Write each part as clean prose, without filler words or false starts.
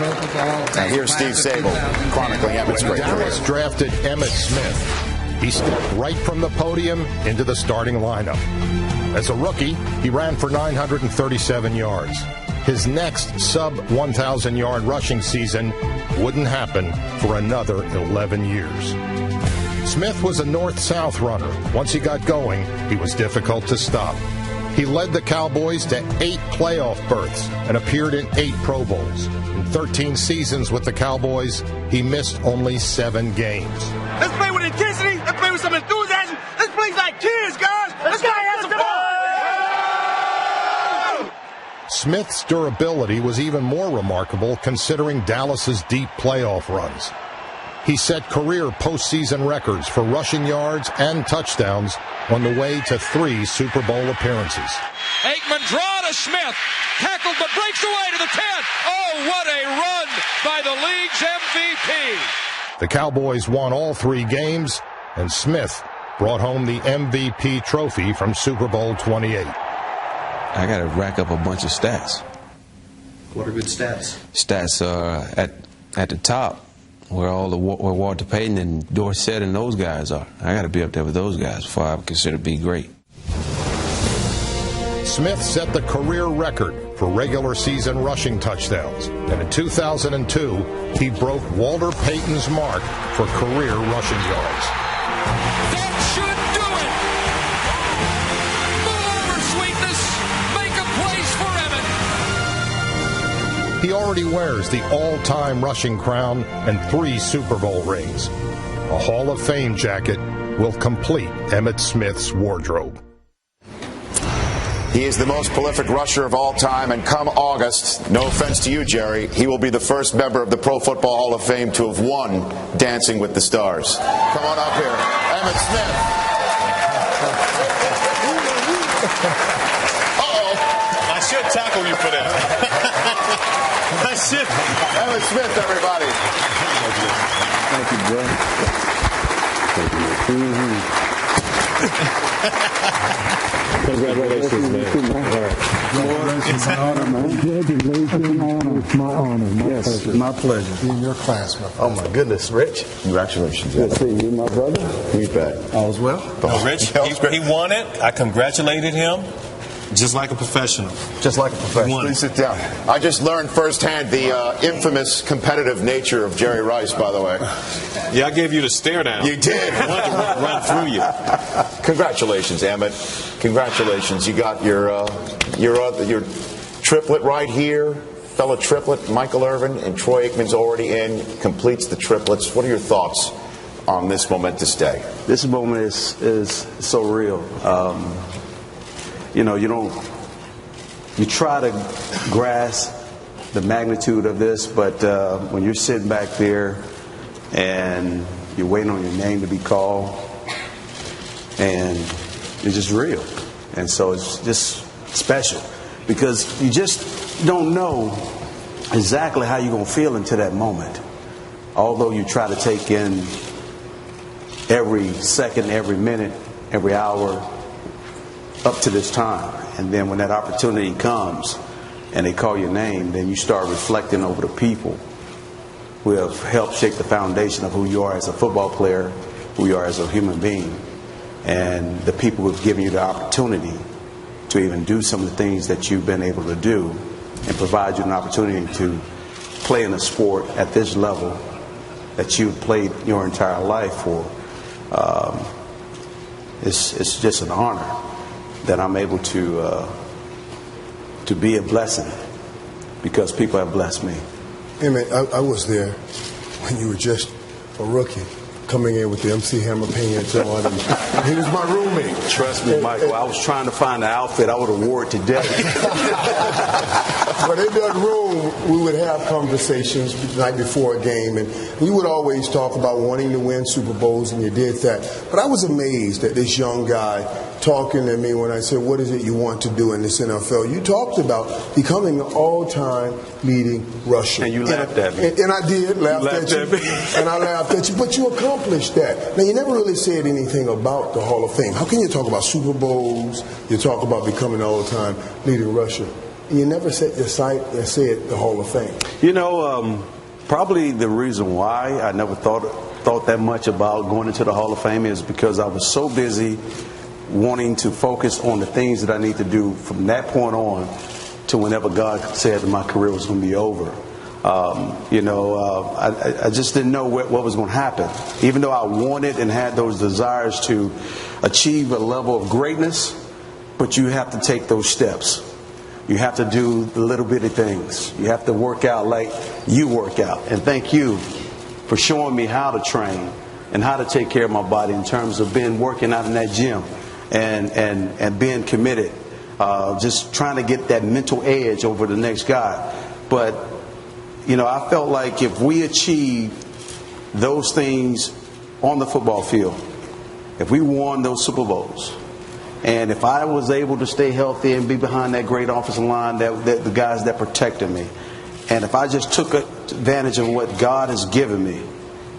And here's Steve Sable chronicling Emmitt's great career. Dallas drafted Emmitt Smith. He stepped right from the podium into the starting lineup. As a rookie, he ran for 937 yards. His next sub-1,000-yard rushing season wouldn't happen for another 11 years. Smith was a north-south runner. Once he got going, he was difficult to stop. He led the Cowboys to 8 playoff berths and appeared in 8 Pro Bowls. In 13 seasons with the Cowboys, he missed only 7 games. Let's play with intensity. Let's play with some enthusiasm. Let's play like kids, guys. Let's go have some fun. Smith's durability was even more remarkable considering Dallas's deep playoff runs. He set career postseason records for rushing yards and touchdowns on the way to 3 Super Bowl appearances. Aikman draw to Smith. Tackled but breaks away to the 10. Oh, what a run by the league's MVP. The Cowboys won all 3 games, and Smith brought home the MVP trophy from Super Bowl 28. I got to rack up a bunch of stats. What are good stats? Stats are at the top. Where Walter Payton and Dorsett and those guys are. I got to be up there with those guys before I consider be great. Smith set the career record for regular season rushing touchdowns, and in 2002, he broke Walter Payton's mark for career rushing yards. That should do it. Move over, sweetness. Make a place for Emmett. He already wears the all-time rushing crown and 3 Super Bowl rings. A Hall of Fame jacket will complete Emmitt Smith's wardrobe. He is the most prolific rusher of all time, and come August, no offense to you, Jerry, he will be the first member of the Pro Football Hall of Fame to have won Dancing with the Stars. Come on up here, Emmitt Smith. Uh-oh. I should tackle you for that. I should. Emmitt Smith, everybody. Thank you, bro. Congratulations, man. It's my honor, man. It's my honor. Yes, my pleasure. In your class, my friend. Oh, my goodness, Rich. Congratulations. Good to see you, my brother. You bet. All is well. Rich, he won it. I congratulated him. Just like a professional. Just like a professional. Please sit down. I just learned firsthand the infamous competitive nature of Jerry Rice, by the way. Yeah, I gave you the stare down. You did. I wanted to run through you. Congratulations, Emmett. Congratulations. You got your triplet right here. Fellow triplet, Michael Irvin, and Troy Aikman's already in. Completes the triplets. What are your thoughts on this momentous day? This moment is so real. You try to grasp the magnitude of this, but when you're sitting back there and you're waiting on your name to be called, and it's just real. And so it's just special because you just don't know exactly how you're going to feel until that moment. Although you try to take in every second, every minute, every hour, up to this time. And then when that opportunity comes and they call your name, then you start reflecting over the people who have helped shape the foundation of who you are as a football player, who you are as a human being, and the people who have given you the opportunity to even do some of the things that you've been able to do and provide you an opportunity to play in a sport at this level that you've played your entire life for. It's just an honor that I'm able to be a blessing because people have blessed me. Emmett, I was there when you were just a rookie, coming in with the MC Hammer paint on, and he was my roommate. Trust me, Michael, I was trying to find an outfit I would have wore it today. But in that room, we would have conversations the night before a game, and we would always talk about wanting to win Super Bowls, and you did that. But I was amazed at this young guy talking to me when I said, what is it you want to do in this NFL? You talked about becoming an all-time leading rusher. And you laughed at me. And I did laugh at you. And I laughed at you. But you accomplished that. Now, you never really said anything about the Hall of Fame. How can you talk about Super Bowls? You talk about becoming an all-time leading rusher. you never set your sight and said the Hall of Fame? You know, probably the reason why I never thought that much about going into the Hall of Fame is because I was so busy wanting to focus on the things that I need to do from that point on to whenever God said that my career was going to be over. I just didn't know what was going to happen. Even though I wanted and had those desires to achieve a level of greatness, but you have to take those steps. You have to do the little bitty things. You have to work out like you work out. And thank you for showing me how to train and how to take care of my body in terms of working out in that gym and being committed. Just trying to get that mental edge over the next guy. But, I felt like if we achieved those things on the football field, if we won those Super Bowls, and if I was able to stay healthy and be behind that great offensive line, that the guys that protected me, and if I just took advantage of what God has given me,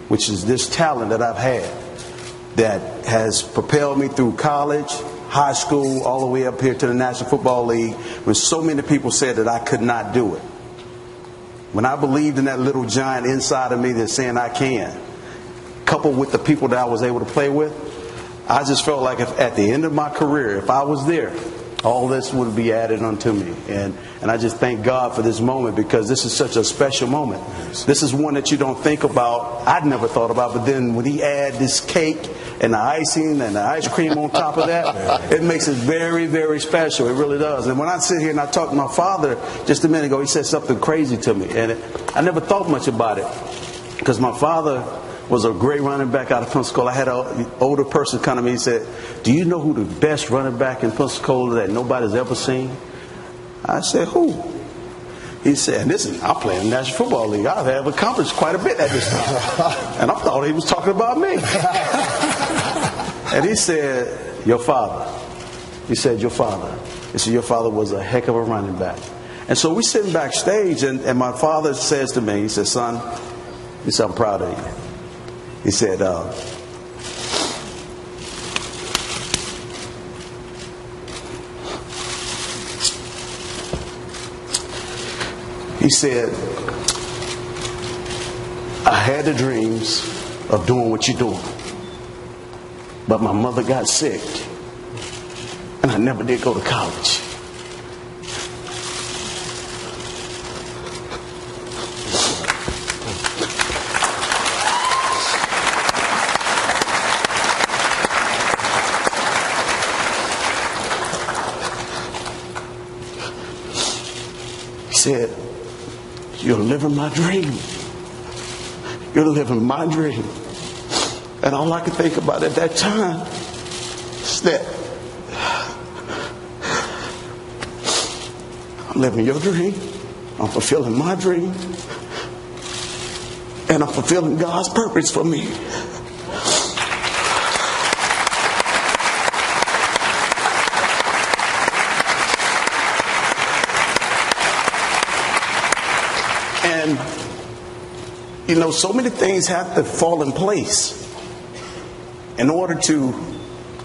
which is this talent that I've had, that has propelled me through college, high school, all the way up here to the National Football League, when so many people said that I could not do it. When I believed in that little giant inside of me that's saying I can, coupled with the people that I was able to play with, I just felt like if at the end of my career, if I was there, all this would be added unto me. And I just thank God for this moment, because this is such a special moment. This is one that you don't think about. I'd never thought about, but then when he add this cake and the icing and the ice cream on top of that, it makes it very, very special. It really does. And when I sit here and I talked to my father just a minute ago, he said something crazy to me. And I never thought much about it, because my father was a great running back out of Pensacola. I had an older person come to me and said, "Do you know who the best running back in Pensacola that nobody's ever seen?" I said, "Who?" He said, "And listen, I play in the National Football League. I have accomplished quite a bit at this time." And I thought he was talking about me. And he said, "Your father." He said, "Your father." He said, "Your father was a heck of a running back." And so we're sitting backstage, and my father says to me, he said, "Son," he said, "I'm proud of you." He said, "I had the dreams of doing what you're doing, but my mother got sick, and I never did go to college." He said, "You're living my dream. You're living my dream." And all I could think about at that time is that I'm living your dream, I'm fulfilling my dream, and I'm fulfilling God's purpose for me. And, so many things have to fall in place in order to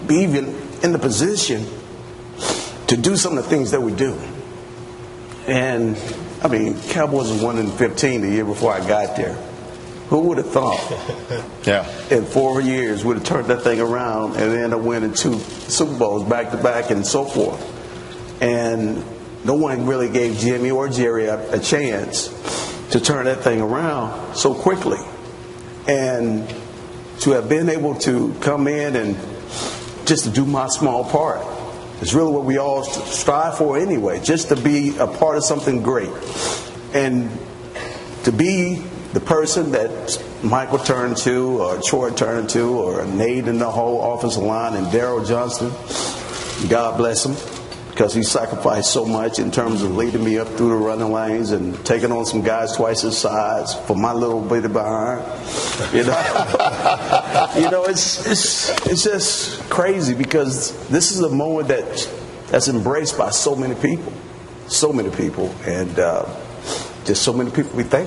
be even in the position to do some of the things that we do. And, Cowboys was 1-15 the year before I got there. Who would have thought? Yeah. In 4 years, would have turned that thing around and end up winning 2 Super Bowls back to back and so forth. And no one really gave Jimmy or Jerry a chance to turn that thing around so quickly. And to have been able to come in and just to do my small part is really what we all strive for anyway, just to be a part of something great. And to be the person that Michael turned to, or Troy turned to, or Nate and the whole offensive line, and Darryl Johnston, God bless him, because he sacrificed so much in terms of leading me up through the running lanes and taking on some guys twice his size for my little bit of behind. It's just crazy, because this is a moment that's embraced by so many people, and just so many people we thank.